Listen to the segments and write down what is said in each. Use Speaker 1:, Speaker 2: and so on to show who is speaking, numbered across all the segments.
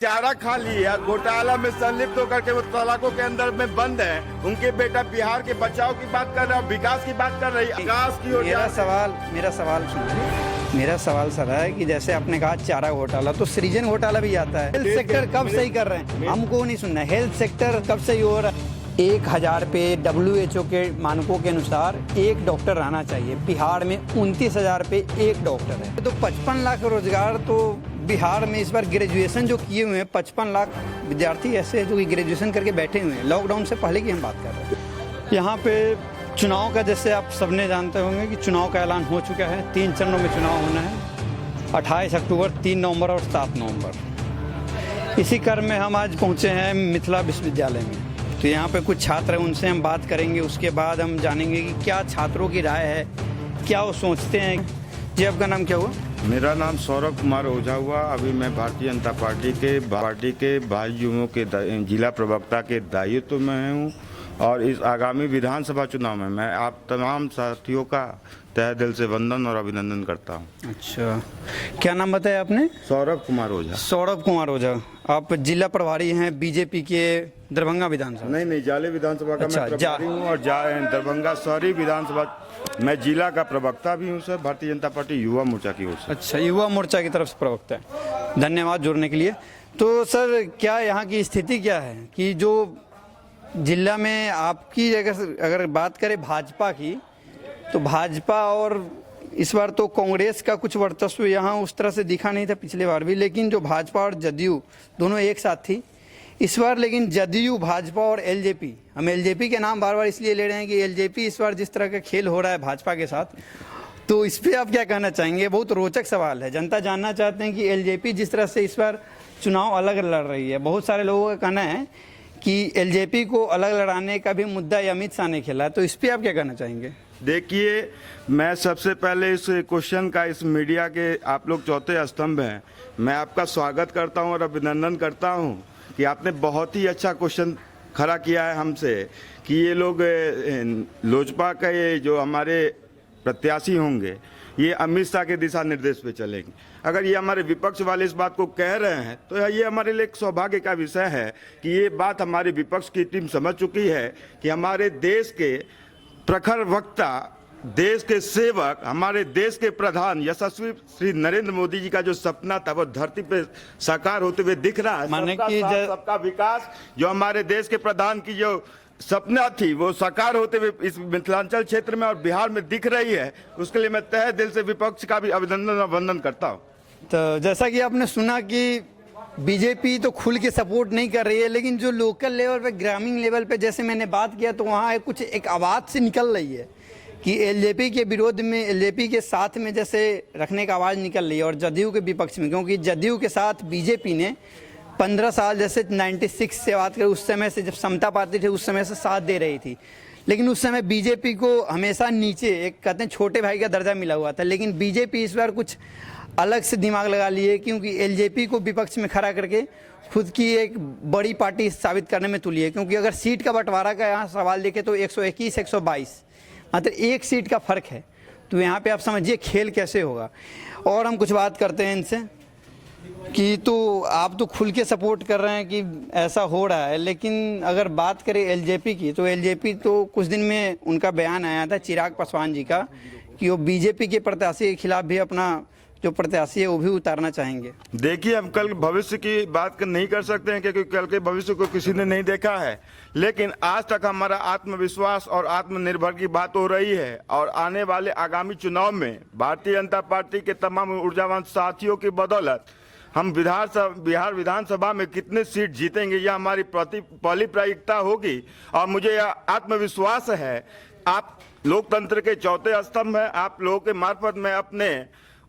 Speaker 1: चारा खा लिया, घोटाला में संलिप्त होकर के वो सलाखों के अंदर में बंद है। उनके बेटा बिहार के बचाव की बात कर रहा है, विकास की बात कर रही है। विकास की ओर
Speaker 2: मेरा सवाल सर है कि जैसे आपने कहा चारा घोटाला, तो सृजन घोटाला भी आता है। हेल्थ सेक्टर कब सही कर रहे हैं, हमको नहीं सुनना। हेल्थ सेक्टर कब सही हो रहा है? 1000 पे WHO के मानकों के अनुसार एक डॉक्टर रहना चाहिए। बिहार में 29,000 पे एक डॉक्टर है, तो 55 लाख रोजगार। तो बिहार में इस बार ग्रेजुएशन जो किए हुए हैं 55 लाख विद्यार्थी ऐसे हैं जो कि ग्रेजुएशन करके बैठे हुए हैं। लॉकडाउन से पहले की हम बात कर रहे हैं। यहाँ पे चुनाव का, जैसे आप सबने जानते होंगे कि चुनाव का ऐलान हो चुका है। 3 चरणों में चुनाव होना है, 28 अक्टूबर, 3 नवंबर और 7 नवंबर। इसी क्रम में हम आज पहुँचे हैं मिथिला विश्वविद्यालय में। तो यहाँ पे कुछ छात्र हैं, उनसे हम बात करेंगे। उसके बाद हम जानेंगे कि क्या छात्रों की राय है, क्या वो सोचते हैं। जी, आपका नाम क्या हुआ?
Speaker 1: मेरा नाम सौरभ कुमार ओझा हुआ। अभी मैं भारतीय जनता पार्टी के भाजयुमों के जिला प्रवक्ता के दायित्व में हूँ। और इस आगामी विधानसभा चुनाव में मैं आप तमाम साथियों का तहे दिल से वंदन और अभिनंदन करता हूँ।
Speaker 2: अच्छा, क्या नाम बताया आपने?
Speaker 1: सौरभ कुमार ओझा।
Speaker 2: सौरभ कुमार ओझा, आप जिला प्रभारी हैं बीजेपी के दरभंगा विधानसभा?
Speaker 1: नहीं, जाले विधानसभा का मैं प्रभारी हूँ और दरभंगा शहरी विधानसभा मैं जिला का प्रवक्ता भी हूँ सर, भारतीय जनता पार्टी युवा मोर्चा की ओर से।
Speaker 2: अच्छा, युवा मोर्चा की तरफ से प्रवक्ता है। धन्यवाद जुड़ने के लिए। तो सर, क्या यहाँ की स्थिति क्या है कि जो जिला में आपकी अगर बात करें भाजपा की, तो भाजपा और इस बार तो कांग्रेस का कुछ वर्चस्व यहाँ उस तरह से दिखा नहीं था पिछले बार भी, लेकिन जो भाजपा और जदयू दोनों एक साथ थी इस बार। लेकिन जदयू, भाजपा और एलजेपी, हम एलजेपी के नाम बार बार इसलिए ले रहे हैं कि एलजेपी इस बार जिस तरह का खेल हो रहा है भाजपा के साथ, तो इस पर आप क्या कहना चाहेंगे? बहुत रोचक सवाल है। जनता जानना चाहते हैं कि एलजेपी जिस तरह से इस बार चुनाव अलग लड़ रही है, बहुत सारे लोगों का कहना है कि एलजेपी को अलग लड़ाने का भी मुद्दा अमित शाह ने खेला है, तो इस पर आप क्या कहना चाहेंगे?
Speaker 1: देखिए, मैं सबसे पहले इस क्वेश्चन का, इस मीडिया के आप लोग चौथे स्तंभ हैं, मैं आपका स्वागत करता हूं और अभिनंदन करता हूं कि आपने बहुत ही अच्छा क्वेश्चन खड़ा किया है हमसे कि ये लोग लोजपा का ये जो हमारे प्रत्याशी होंगे ये अमित शाह के दिशा निर्देश पे चलेंगे। अगर ये हमारे विपक्ष वाले इस बात को कह रहे हैं तो ये हमारे लिए एक सौभाग्य का विषय है कि ये बात हमारी विपक्ष की टीम समझ चुकी है कि हमारे देश के प्रखर वक्ता, देश के सेवक, हमारे देश के प्रधान यशस्वी श्री नरेंद्र मोदी जी का जो सपना था वो धरती पे साकार होते हुए दिख रहा है। सबका विकास जो हमारे देश के प्रधान की जो सपना थी वो साकार होते हुए इस मिथिलांचल क्षेत्र में और बिहार में दिख रही है। उसके लिए मैं तहे दिल से विपक्ष का भी अभिनंदन और वंदन करता हूँ।
Speaker 2: तो जैसा कि आपने सुना कि बीजेपी तो खुल के सपोर्ट नहीं कर रही है, लेकिन जो लोकल लेवल पे, ग्रामीण लेवल पे जैसे मैंने बात किया तो वहाँ कुछ एक आवाज़ से निकल रही है कि एलजेपी के विरोध में, एलजेपी के साथ में जैसे रखने का आवाज़ निकल रही है और जदयू के विपक्ष में, क्योंकि जदयू के साथ बीजेपी ने 15 साल, जैसे 96 से बात करें, उस समय से जब समता पार्टी थी उस समय से साथ दे रही थी। लेकिन उस समय बीजेपी को हमेशा नीचे, एक कहते हैं छोटे भाई का दर्जा मिला हुआ था। लेकिन बीजेपी इस बार कुछ अलग से दिमाग लगा लिए, क्योंकि एलजेपी को विपक्ष में खड़ा करके खुद की एक बड़ी पार्टी साबित करने में तुली है। क्योंकि अगर सीट का बंटवारा का यहाँ सवाल देखें तो 121, 122, मतलब 1 सीट का फर्क है। तो यहाँ पे आप समझिए खेल कैसे होगा। और हम कुछ बात करते हैं इनसे कि तो आप तो खुल के सपोर्ट कर रहे हैं कि ऐसा हो रहा है, लेकिन अगर बात करें एलजेपी की, तो एलजेपी तो कुछ दिन में उनका बयान आया था चिराग पासवान जी का कि वो बीजेपी के प्रत्याशी के खिलाफ भी अपना जो प्रत्याशी है वो भी उतारना चाहेंगे।
Speaker 1: देखिए, हम कल भविष्य की बात नहीं कर सकते हैं क्योंकि कल के भविष्य को किसी ने नहीं देखा है, लेकिन आज तक हमारा आत्मविश्वास और आत्मनिर्भर की बात हो रही है। और आने वाले आगामी चुनाव में भारतीय जनता पार्टी के तमाम ऊर्जावान साथियों की बदौलत हम बिहार विधानसभा में कितने सीट जीतेंगे यह हमारी पहली प्राथमिकता होगी। और मुझे यह आत्मविश्वास है, आप लोकतंत्र के चौथे स्तंभ हैं, आप लोगों के मार्फत में अपने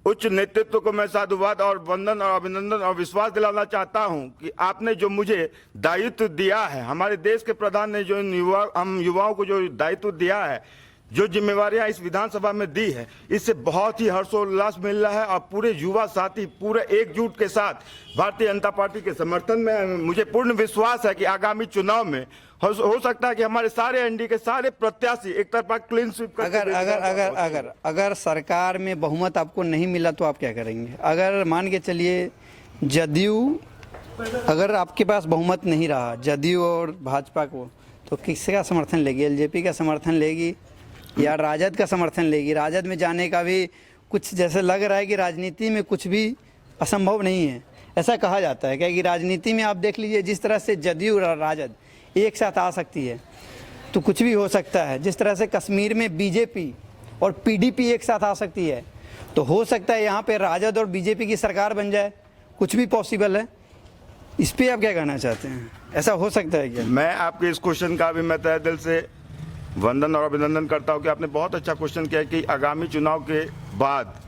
Speaker 1: उच्च नेतृत्व को मैं साधुवाद और वंदन और अभिनंदन और विश्वास दिलाना चाहता हूं कि आपने जो मुझे दायित्व दिया है, हमारे देश के प्रधान ने जो हम युवाओं को जो दायित्व दिया है, जो जिम्मेवारियां इस विधानसभा में दी है, इससे बहुत ही हर्षोल्लास मिल रहा है। और पूरे युवा साथी पूरे एकजुट के साथ भारतीय जनता पार्टी के समर्थन में मुझे पूर्ण विश्वास है कि आगामी चुनाव में हो सकता है कि हमारे सारे एनडीए के सारे प्रत्याशी एक तरफा क्लीन स्वीप
Speaker 2: अगर सरकार में बहुमत आपको नहीं मिला तो आप क्या करेंगे? अगर मान के चलिए जदयू अगर आपके पास बहुमत नहीं रहा जदयू और भाजपा को, तो किसका समर्थन लेगी? एलजेपी का समर्थन लेगी या राजद का समर्थन लेगी? राजद में जाने का भी कुछ जैसे लग रहा है कि राजनीति में कुछ भी असंभव नहीं है, ऐसा कहा जाता है। क्या कि राजनीति में आप देख लीजिए, जिस तरह से जदयू और राजद एक साथ आ सकती है तो कुछ भी हो सकता है। जिस तरह से कश्मीर में बीजेपी और पीडीपी एक साथ आ सकती है, तो हो सकता है यहाँ पे राजद और बीजेपी की सरकार बन जाए, कुछ भी पॉसिबल है। इस पे आप क्या कहना चाहते हैं? ऐसा हो सकता है क्या?
Speaker 1: मैं आपके इस क्वेश्चन का भी मैं तहे दिल से वंदन और अभिनंदन करता हूं कि आपने बहुत अच्छा क्वेश्चन किया कि आगामी चुनाव के बाद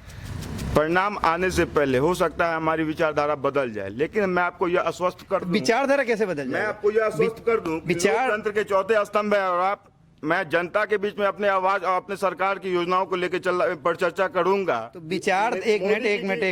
Speaker 1: परिणाम आने से पहले हो सकता है हमारी विचारधारा बदल जाए, लेकिन मैं आपको यह आश्वस्त कर दूं,
Speaker 2: विचारधारा कैसे बदल जाए?
Speaker 1: मैं आपको यह आश्वस्त कर दूं कि लोकतंत्र के चौथे स्तंभ है और मैं जनता के बीच में अपने आवाज और अपने सरकार की योजनाओं को लेकर पर चर्चा करूंगा।
Speaker 2: तो विचार एक मिनट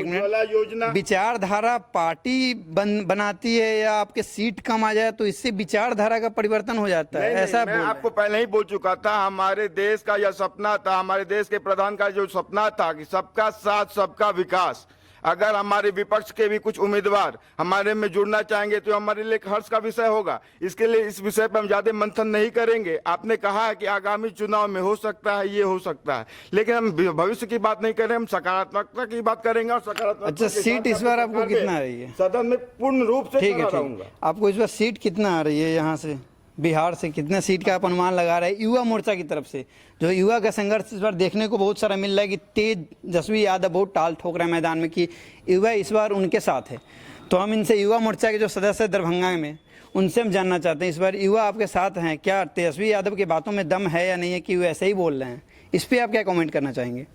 Speaker 1: योजना
Speaker 2: विचारधारा पार्टी बनाती है या आपके सीट कम आ जाए तो इससे विचारधारा का परिवर्तन हो जाता है, ऐसा
Speaker 1: मैं आपको पहले ही बोल चुका था। हमारे देश का यह सपना था, हमारे देश के प्रधान का जो सपना था कि सबका साथ सबका विकास। अगर हमारे विपक्ष के भी कुछ उम्मीदवार हमारे में जुड़ना चाहेंगे तो हमारे लिए हर्ष का विषय होगा। इसके लिए इस विषय पर हम ज्यादा मंथन नहीं करेंगे। आपने कहा है कि आगामी चुनाव में हो सकता है, ये हो सकता है, लेकिन हम भविष्य की बात नहीं करें, हम सकारात्मकता की बात करेंगे। और सकारात्मक
Speaker 2: अच्छा, सीट इस बार आपको कितना आ रही है?
Speaker 1: सदन में पूर्ण रूप से
Speaker 2: ठीक है। आपको इस बार सीट कितना आ रही है? यहाँ से बिहार से कितना सीट का आप अनुमान लगा रहे हैं युवा मोर्चा की तरफ से? जो युवा का संघर्ष इस बार देखने को बहुत सारा मिल रहा है कि तेजस्वी यादव बहुत टाल ठोक रहे हैं मैदान में कि युवा इस बार उनके साथ है। तो हम इनसे युवा मोर्चा के जो सदस्य दरभंगा में, उनसे हम जानना चाहते हैं इस बार युवा आपके साथ हैं क्या? तेजस्वी यादव की बातों में दम है या नहीं है कि वो ऐसे ही बोल रहे हैं? इस पर आप क्या कॉमेंट करना चाहेंगे?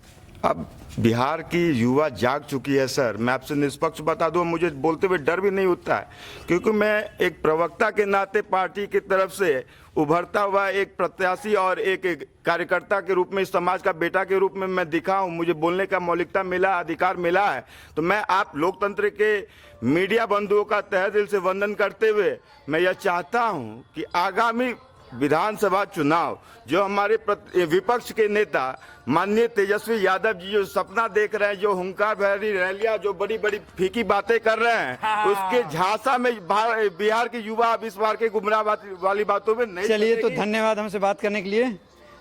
Speaker 1: अब बिहार की युवा जाग चुकी है सर। मैं आपसे निष्पक्ष बता दूं, मुझे बोलते हुए डर भी नहीं होता है, क्योंकि मैं एक प्रवक्ता के नाते पार्टी की तरफ से उभरता हुआ एक प्रत्याशी और एक कार्यकर्ता के रूप में, इस समाज का बेटा के रूप में मैं दिखा हूं। मुझे बोलने का मौलिकता मिला, अधिकार मिला है। तो मैं आप लोकतंत्र के मीडिया बंधुओं का तहे दिल से वंदन करते हुए मैं यह चाहता हूँ कि आगामी विधानसभा चुनाव जो हमारे विपक्ष के नेता माननीय तेजस्वी यादव जी जो सपना देख रहे हैं, जो हुंकार भरी रैलियां, जो बड़ी बड़ी फीकी बातें कर रहे हैं, उसके झांसा में बिहार के युवा अब इस बार के गुमराह वाली बातों में नहीं।
Speaker 2: चलिए, तो धन्यवाद हमसे बात करने के लिए।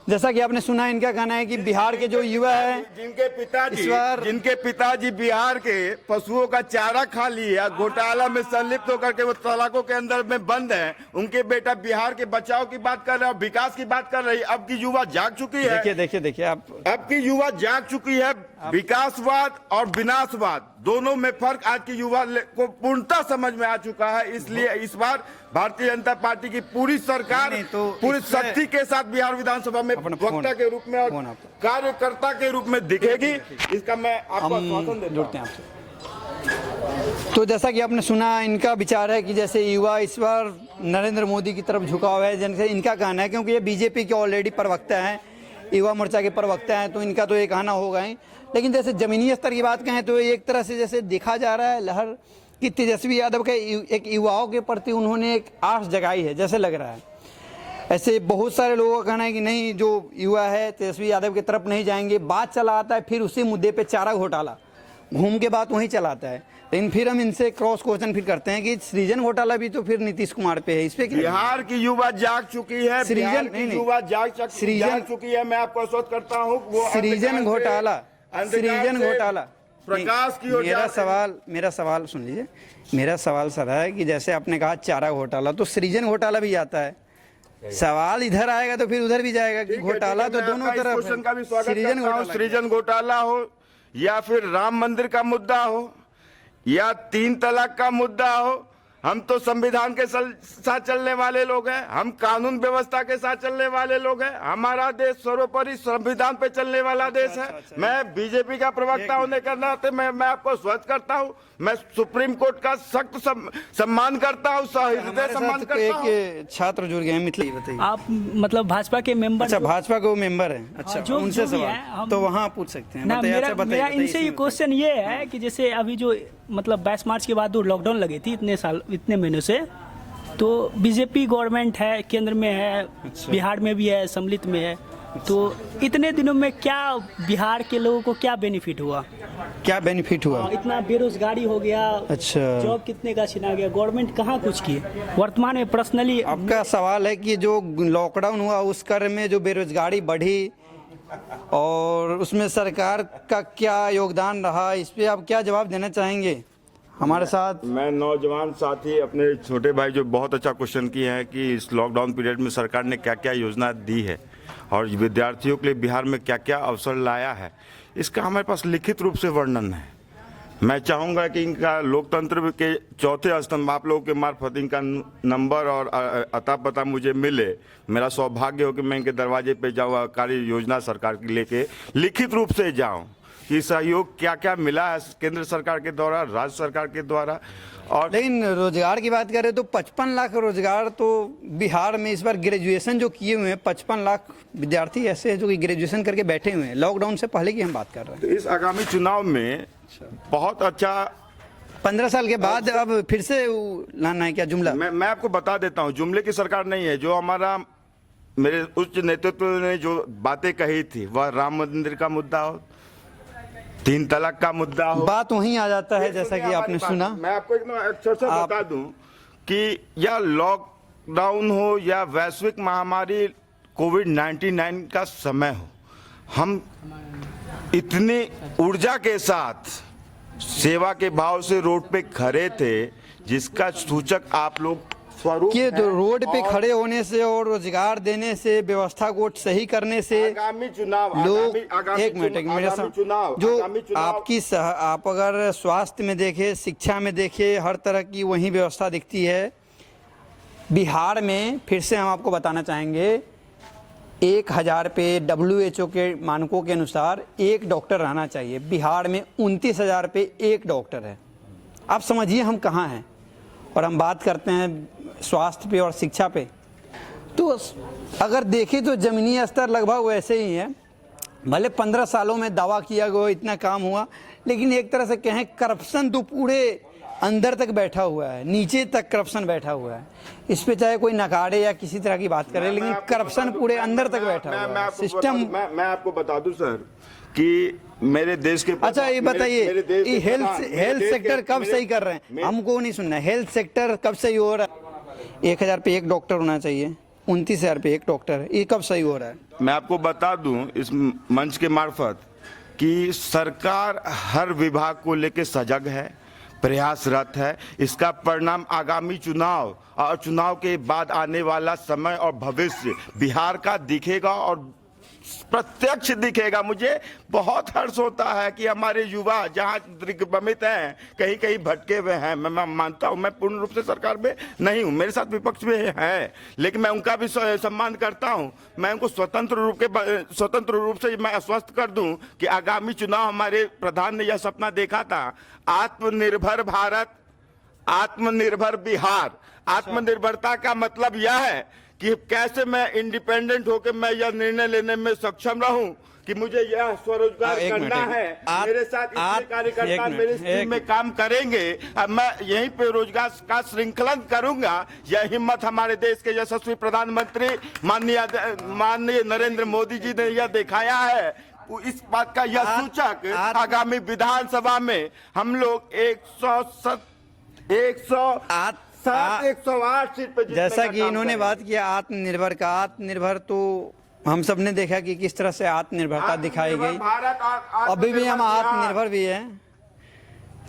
Speaker 2: जैसा कि आपने सुना, इनका कहना है कि बिहार के जो युवा है, जिनके पिताजी बिहार के पशुओं का चारा खा लिया, घोटाला में संलिप्त होकर के वो सलाखों के अंदर में बंद है, उनके बेटा बिहार के बचाव की बात कर रहे हैं और विकास की बात कर रही है। अब की युवा जाग चुकी है। देखिए आप,
Speaker 1: अब की युवा जाग चुकी है। विकासवाद और विनाशवाद दोनों में फर्क आज की युवा को पूर्णतः समझ में आ चुका है। इसलिए इस बार भारतीय जनता पार्टी की पूरी सरकार पूरी शक्ति के साथ बिहार विधानसभा में वक्ता के रूप में और कार्यकर्ता के रूप में दिखेगी। इसका मैं आपको आश्वासन देता हूं।
Speaker 2: तो जैसा कि आपने सुना, इनका विचार है कि जैसे युवा इस बार नरेंद्र मोदी की तरफ झुकाव है, जैसे इनका कहना है, क्योंकि ये बीजेपी के ऑलरेडी प्रवक्ता हैं, युवा मोर्चा के प्रवक्ता हैं, तो इनका तो ये कहना होगा ही। लेकिन जैसे जमीनी स्तर की बात कहें तो एक तरह से जैसे देखा जा रहा है लहर कि तेजस्वी यादव के एक युवाओं के प्रति उन्होंने एक आस जगाई है, जैसे लग रहा है। ऐसे बहुत सारे लोगों का कहना है कि नहीं, जो युवा है तेजस्वी यादव की तरफ नहीं जाएंगे। बात चला आता है फिर उसी मुद्दे पे चारा घोटाला, घूम के बात वहीं चलाता है। लेकिन फिर हम इनसे क्रॉस क्वेश्चन फिर करते हैं कि सृजन घोटाला भी तो फिर नीतीश कुमार पे है, इस पे
Speaker 1: बिहार की युवा जाग चुकी है।
Speaker 2: सृजन
Speaker 1: युवा जाग चुकी है। मैं आपको आश्वस्त करता हूँ
Speaker 2: सृजन घोटाला
Speaker 1: प्रकाश की
Speaker 2: मेरा सवाल सुन लीजिए। मेरा सवाल सर है कि जैसे आपने कहा चारा घोटाला, तो सृजन घोटाला भी आता है। सवाल इधर आएगा तो फिर उधर भी जाएगा कि घोटाला तो दोनों तरफ।
Speaker 1: सृजन घोटाला हो या फिर राम मंदिर का मुद्दा हो या 3 तलाक का मुद्दा हो, हम तो संविधान के साथ चलने वाले लोग हैं, हम कानून व्यवस्था के साथ चलने वाले लोग हैं। हमारा देश सर्वोपरि संविधान पे चलने वाला देश है। मैं बीजेपी का प्रवक्ता होने के नाते मैं आपको स्वस्थ करता हूं। मैं सुप्रीम कोर्ट का सख्त सम्मान करता हूं, सहृदय सम्मान करता हूं।
Speaker 2: एक छात्र जुड़ गए हैं, मिथिला बताइए।
Speaker 3: आप मतलब भाजपा के मेंबर?
Speaker 2: अच्छा, भाजपा के वो मेंबर हैं। अच्छा, उनसे सवाल तो वहाँ पूछ सकते हैं।
Speaker 3: मेरा इनसे ये क्वेश्चन ये है कि जैसे अभी जो मतलब 22 मार्च के बाद लॉकडाउन लगी थी इतने महीनों से, तो बीजेपी गवर्नमेंट है, केंद्र में है, बिहार में भी है, सम्मिलित में है, तो इतने दिनों में क्या बिहार के लोगों को क्या बेनिफिट हुआ?
Speaker 2: क्या बेनिफिट हुआ?
Speaker 3: इतना बेरोजगारी हो गया,
Speaker 2: अच्छा,
Speaker 3: जॉब कितने का छीना गया, गवर्नमेंट कहाँ कुछ की वर्तमान में? पर्सनली
Speaker 2: आपका सवाल है कि जो लॉकडाउन हुआ उस क्रम में जो बेरोजगारी बढ़ी और उसमें सरकार का क्या योगदान रहा, इस पे आप क्या जवाब देना चाहेंगे हमारे साथ?
Speaker 1: मैं नौजवान साथी अपने छोटे भाई जो बहुत अच्छा क्वेश्चन किए हैं कि इस लॉकडाउन पीरियड में सरकार ने क्या क्या योजना दी है और विद्यार्थियों के लिए बिहार में क्या क्या अवसर लाया है, इसका हमारे पास लिखित रूप से वर्णन है। मैं चाहूँगा कि इनका लोकतंत्र के चौथे स्तंभ आप लोगों के मार्फत इनका नंबर और अता पता मुझे मिले। मेरा सौभाग्य हो कि मैं इनके दरवाजे पे जाऊँ, कार्य योजना सरकार की लेके लिखित रूप से जाऊँ कि सहयोग क्या क्या मिला है केंद्र सरकार के द्वारा, राज्य सरकार के द्वारा। और
Speaker 2: लेकिन रोजगार की बात करें तो 55 लाख रोजगार तो बिहार में इस बार ग्रेजुएशन जो किए हुए हैं 55 लाख विद्यार्थी ऐसे हैं जो कि ग्रेजुएशन करके बैठे हुए हैं। लॉकडाउन से पहले की हम बात कर रहे हैं।
Speaker 1: तो इस आगामी चुनाव में बहुत अच्छा
Speaker 2: 15 साल के बाद अब फिर से लाना है क्या जुमला?
Speaker 1: मैं आपको बता देता हूँ, जुमले की सरकार नहीं है। जो हमारा मेरे उच्च नेतृत्व ने जो बातें कही थी, वह राम मंदिर का मुद्दा हो, 3 तलाक का मुद्दा हो,
Speaker 2: बात वहीं आ जाता है जैसा कि आपने सुना।
Speaker 1: मैं आपको एक अक्षर से बता दूं कि या लॉकडाउन हो या वैश्विक महामारी कोविड-19 का समय हो, हम इतनी ऊर्जा के साथ सेवा के भाव से रोड पे खड़े थे जिसका सूचक आप लोग स्वरूप
Speaker 2: कि
Speaker 1: है।
Speaker 2: रोड पे खड़े होने से और रोजगार देने से, व्यवस्था को सही करने से
Speaker 1: आगामी चुनाव
Speaker 2: लोग
Speaker 1: आगामी
Speaker 2: एक मिनट मेरे साथ
Speaker 1: चुनाव
Speaker 2: जो
Speaker 1: आगामी चुनाव
Speaker 2: आपकी आप अगर स्वास्थ्य में देखें, शिक्षा में देखें, हर तरह की वही व्यवस्था दिखती है। बिहार में फिर से हम आपको बताना चाहेंगे 1000 पे WHO के मानकों के अनुसार एक डॉक्टर रहना चाहिए। बिहार में 29,000 पे एक डॉक्टर है। आप समझिए हम कहाँ हैं। और हम बात करते हैं स्वास्थ्य पे और शिक्षा पे, तो अगर देखें तो ज़मीनी स्तर लगभग वैसे ही है। भले 15 सालों में दावा किया गया इतना काम हुआ, लेकिन एक तरह से कहें करप्शन तो पूरे अंदर तक बैठा हुआ है, नीचे तक करप्शन बैठा हुआ है। इस पे चाहे कोई नकारे या किसी तरह की बात करे, लेकिन करप्शन पूरे अंदर तक बैठा हुआ है। सिस्टम
Speaker 1: मैं आपको बता दूं सर कि मेरे देश के
Speaker 2: अच्छा ये बताइए ये हेल्थ सेक्टर कब सही कर रहे हैं? हमको नहीं सुनना। हेल्थ सेक्टर कब सही हो रहा है? 1000 पे एक डॉक्टर होना चाहिए, 29,000 पे एक डॉक्टर है, ये कब सही हो रहा है?
Speaker 1: मैं आपको बता दूं इस मंच के मार्फत कि सरकार हर विभाग को लेकर सजग है, प्रयासरत है। इसका परिणाम आगामी चुनाव और चुनाव के बाद आने वाला समय और भविष्य बिहार का दिखेगा और प्रत्यक्ष दिखेगा। मुझे बहुत हर्ष होता है कि हमारे युवा जहां दिग्भ्रमित हैं, कहीं कहीं भटके हुए हैं। मैं मानता हूं, मैं पूर्ण रूप से सरकार में नहीं हूं, मेरे साथ विपक्ष में है, लेकिन मैं उनका भी सम्मान करता हूं। मैं उनको स्वतंत्र रूप से मैं आश्वस्त कर दूं कि आगामी चुनाव हमारे प्रधान ने यह सपना देखा था, आत्मनिर्भर भारत, आत्मनिर्भर बिहार। आत्मनिर्भरता का मतलब यह है कि कैसे मैं इंडिपेंडेंट होकर मैं यह निर्णय लेने में सक्षम रहूं कि मुझे यह स्वरोजगार करना है। मेरे साथ इतने कार्यकर्ता मेरे टीम में काम करेंगे, अब मैं यहीं पे रोजगार का श्रृंखलन करूंगा। यह हिम्मत हमारे देश के यशस्वी प्रधानमंत्री माननीय नरेंद्र मोदी जी ने यह दिखाया है। इस बात का यह सूचक आगामी विधानसभा में हम लोग 108 सीट पे,
Speaker 2: जैसा कि इन्होंने बात किया आत्मनिर्भर का, आत्मनिर्भर तो हम सब ने देखा कि किस तरह से आत्मनिर्भरता दिखाई गई। अभी भी हम आत्मनिर्भर भी हैं।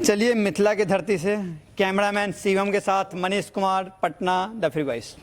Speaker 2: चलिए मिथिला की धरती से कैमरामैन शिवम के साथ Manish Kumar, Patna, the free voice.